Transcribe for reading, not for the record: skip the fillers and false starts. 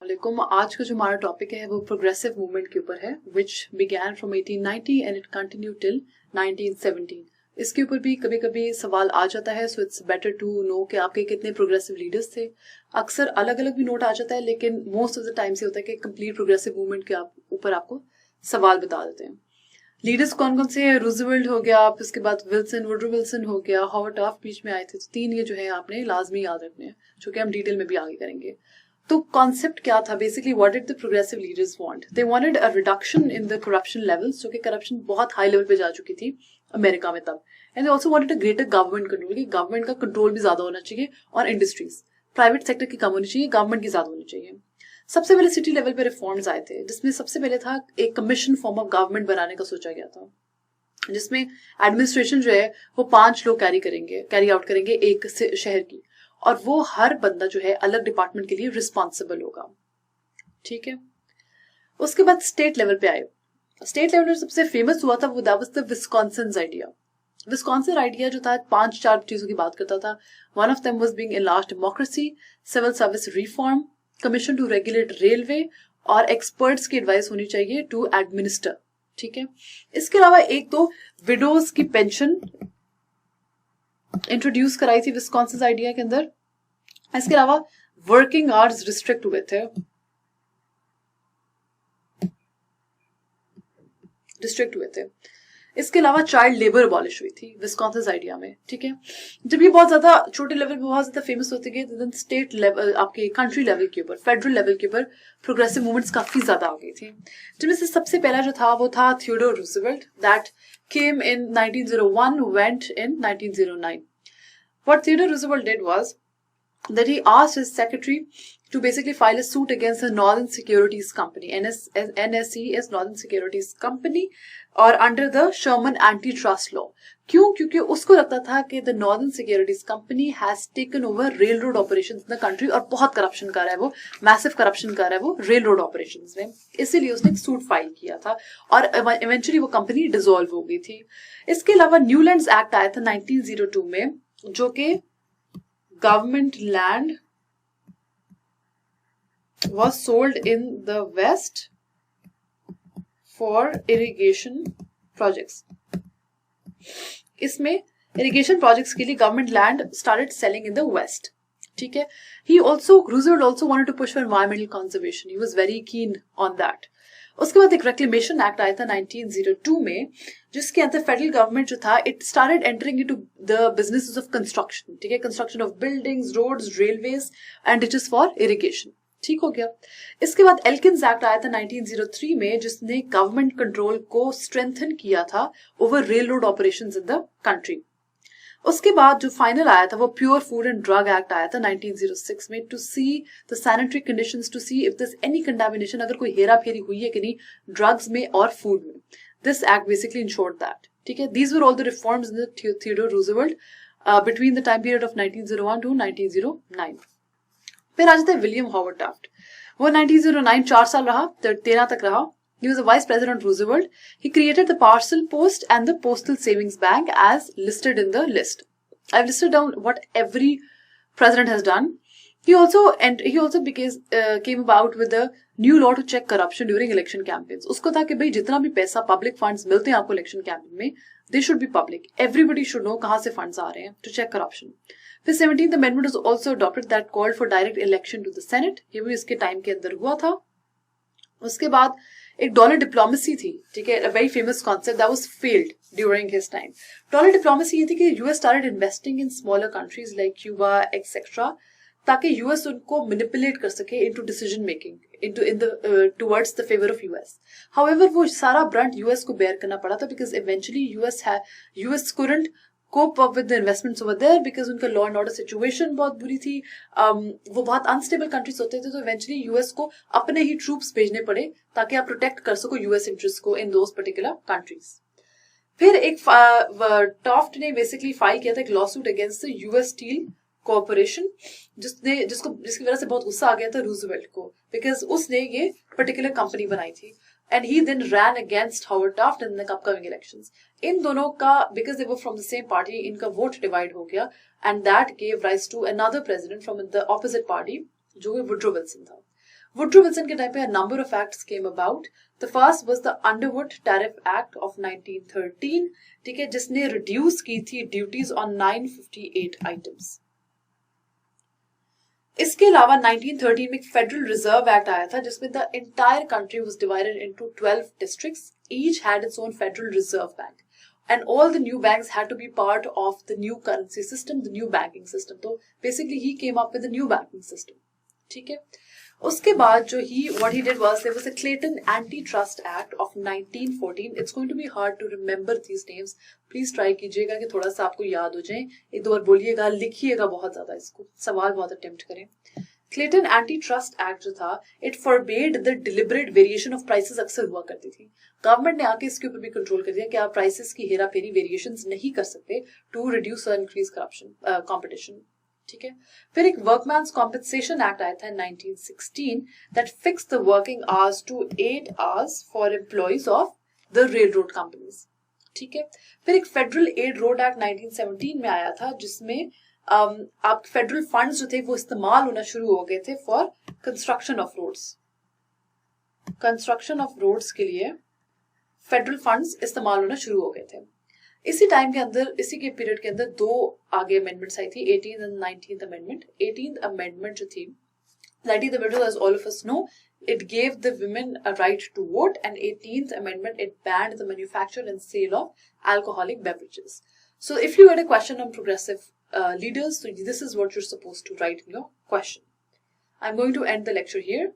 वालेकुम। आज का जो हमारा टॉपिक है वो प्रोग्रेसिव मूवमेंट के ऊपर है, which began from 1890 and it continue till 1917। इसके ऊपर भी कभी कभी सवाल आ जाता है, so it's better to know कि आपके कितने प्रोग्रेसिव लीडर्स थे। अक्सर अलग अलग भी नोट आ जाता है, लेकिन मोस्ट ऑफ द टाइम से होता है कि कंप्लीट प्रोग्रेसिव मूवमेंट के ऊपर आपको सवाल बता देते हैं। लीडर्स कौन कौन से हैं? रूजवेल्ट हो गया, आप उसके बाद विल्सन, वुडरो विल्सन हो गया, हॉवर्ड टाफ्ट बीच में आए थे। तो तीन ये जो है आपने लाजमी याद रखने हैं, जो कि हम डिटेल में भी आगे करेंगे। तो कॉन्सेप्ट क्या था basically? What did the progressive leaders want? They wanted a reduction in the corruption levels, जो कि करप्शन बहुत हाई लेवल पे जा चुकी थी अमेरिका में तब। And they also wanted a greater government control, कि गवर्नमेंट का कंट्रोल भी ज्यादा होना चाहिए और इंडस्ट्रीज, प्राइवेट सेक्टर की कम होनी चाहिए, गवर्नमेंट की ज्यादा होनी चाहिए। सबसे पहले सिटी लेवल पे रिफॉर्म्स आए थे, जिसमें सबसे पहले था एक कमीशन फॉर्म ऑफ गवर्नमेंट बनाने का सोचा गया था, जिसमें एडमिनिस्ट्रेशन जो है वो 5 लोग कैरी आउट करेंगे एक शहर की, और वो हर बंदा जो है अलग डिपार्टमेंट के लिए रिस्पॉन्सिबल होगा। ठीक है। उसके बाद स्टेट लेवल पे आए। स्टेट लेवल पर सबसे फेमस हुआ था वो that was the Wisconsin idea. Wisconsin idea जो था 5-4 चीजों की बात करता था। One of them was being enlarged democracy, civil service reform, commission to regulate railway, और एक्सपर्ट्स की एडवाइस होनी चाहिए टू एडमिनिस्टर। ठीक है। इसके अलावा एक तो विडोज की पेंशन इंट्रोड्यूस कराई थी विस्कॉन्सिन आइडिया के अंदर। इसके अलावा वर्किंग आवर्स रिस्ट्रिक्ट हुए थे, इसके अलावा चाइल्ड लेबर अबॉलिश हुई थी विस्कॉन्सिन आइडिया में। ठीक है। जब ये बहुत ज्यादा छोटे लेवल पे बहुत ज्यादा फेमस होते गए, तो स्टेट लेवल, आपके कंट्री लेवल के ऊपर, फेडरल लेवल के ऊपर प्रोग्रेसिव मूवमेंट्स काफी ज्यादा आ गई थी। जिनमें से सबसे पहला जो था वो था Theodore Roosevelt, that came in 1901, went in 1909। What Theodore Roosevelt did was that he asked his secretary to basically file a suit against the Northern Securities Company, NSE as Northern Securities Company, और under the Sherman Antitrust Law। क्यों? क्योंकि उसको लगता था कि the Northern Securities Company has taken over railroad operations in the country, और बहुत corruption कर रहा है वो, मैसिव करप्शन कर रहा है वो रेलरोड ऑपरेशंस में। इसीलिए उसने एक सूट फाइल किया था, और इवेंचुअली वो कंपनी डिसॉल्व हो गई थी। इसके अलावा न्यूलैंड्स एक्ट आया था 1902 में, जो कि government land was sold in the west for irrigation projects. इसमें इरिगेशन प्रोजेक्ट्स के लिए government land started selling in the west. ठीक है। Roosevelt also wanted to push for environmental conservation. He was very keen on that. उसके बाद एक reclamation act आया था 1902 में, जिसके अंदर फेडरल गवर्नमेंट जो था it started entering into the businesses of construction. ठीक है। Construction of buildings, roads, railways and ditches for irrigation. ठीक हो गया। इसके बाद एल्किन्स एक्ट आया था 1903 में, जिसने गवर्नमेंट कंट्रोल को स्ट्रेंथन किया था over railroad operations in the country. उसके बाद जो फाइनल आया था वो pure food and drug act आया था 1906 में, to see the sanitary conditions, to see if this any contamination, अगर कोई हेरा फेरी हुई है कि नहीं ड्रग्स में और फूड में। This act basically insured that. ठीक है। These were all the reforms in the Theodore Roosevelt between the time period of 1901 to 1909। फिर आ जाता है विलियम हॉवर्ड टाफ्ट। वो 1909 4 साल रहा, 13 तक रहा। He was a vice president Roosevelt. He created the parcel post and the postal savings bank as listed in the list. I've listed down what every president has done. He also came about with a new law to check corruption during election campaigns. उसको था कि भाई जितना भी पैसा public funds मिलते हैं आपको election campaign में, they should be public. Everybody should know कहाँ से funds आ रहे हैं, to check corruption. फिर 17th Amendment was also adopted that called for direct election to the Senate. ये भी इसके टाइम के अंदर हुआ था। उसके बाद एक डॉलर डिप्लोमेसी थी। ठीक है। Very famous concept that was failed during his time. Dollar diplomacy ये थी कि US started investing in smaller countries like Cuba etcetera, ताकि यूएस उनको मैनिपुलेट कर सके into decision making towards the favour of US. However वो सारा Brunt US को बेयर करना पड़ा था, because eventually US couldn't cope up with the investments over there, because उनका लॉ एंड ऑर्डर सिचुएशन बहुत बुरी थी। वो बहुत अनस्टेबल कंट्रीज होते थे, तो इवेंचुअली यूएस को अपने ही ट्रूप्स भेजने पड़े ताकि आप प्रोटेक्ट कर सको यूएस इंटरेस्ट को इन दोज पर्टिकुलर कंट्रीज। फिर एक टॉफ्ट ने बेसिकली फाइल किया था एक law suit against the US steel corporation, जिसकी वजह से बहुत गुस्सा आ गया था रूजवेल्ट को, बिकॉज उसने ये पर्टिकुलर कंपनी बनाई थी। And he then ran against Howard Taft in the upcoming elections. इन दोनों का, because they were from the same party, इनका वोट डिवाइड हो गया, and that gave rise to another president from the opposite party, जो कि Woodrow Wilson था। Woodrow Wilson के time पे a number of acts came about. The first was the Underwood Tariff Act of 1913, ठीक है, जिसने रिड्यूस की थी ड्यूटीज ऑन 958 आइटम्स. इसके अलावा 1913 में एक फेडरल रिजर्व एक्ट आया था जिसमें the entire country was divided into 12 districts. Each had its own federal reserve bank and all the new banks had to be part of the new currency system, the new banking system. तो basically he came up with the new banking system. ठीक है. उसके बाद जो what he did was there was a Clayton Antitrust Act of 1914. It's going to be hard to remember these names. Please try कीजिएगा कि थोड़ा सा आपको याद हो जाए. एक दो बार बोलिएगा, लिखिएगा बहुत ज्यादा इसको, सवाल बहुत अटेम्प्ट करें. क्लेटन एंटी ट्रस्ट एक्ट जो था, it forbade the deliberate variation of prices अक्सर हुआ करती थी. गवर्नमेंट ने आके इसके ऊपर भी कंट्रोल कर दिया कि आप प्राइसेस की हेरा फेरी वेरिएशंस नहीं कर सकते टू रिड्यूस और इंक्रीज करप्शन कंपटीशन. ठीक है. फिर एक वर्कमैन्स कॉम्पेंसेशन एक्ट आया था 1916 that fix the working hours to 8 hours for employees of the rail road companies. ठीक है. फिर एक फेडरल एड रोड एक्ट 1917 में आया था जिसमें आप फेडरल फंड्स जो थे वो इस्तेमाल होना शुरू हो गए थे for construction of roads. Construction of roads के लिए फेडरल फंड्स इस्तेमाल होना शुरू हो गए थे. इसी टाइम के अंदर, इसी के पीरियड के अंदर दो आगे अमेंडमेंट्स आई थी, 18th and 19th amendment. 18th amendment जो थी, 19th amendment as all of us know, it gave the women a right to vote, and 18th amendment it banned the manufacture and sale of alcoholic beverages. So if you had a question on progressive leaders, so this is what you're supposed to write in your question. I'm going to end the lecture here.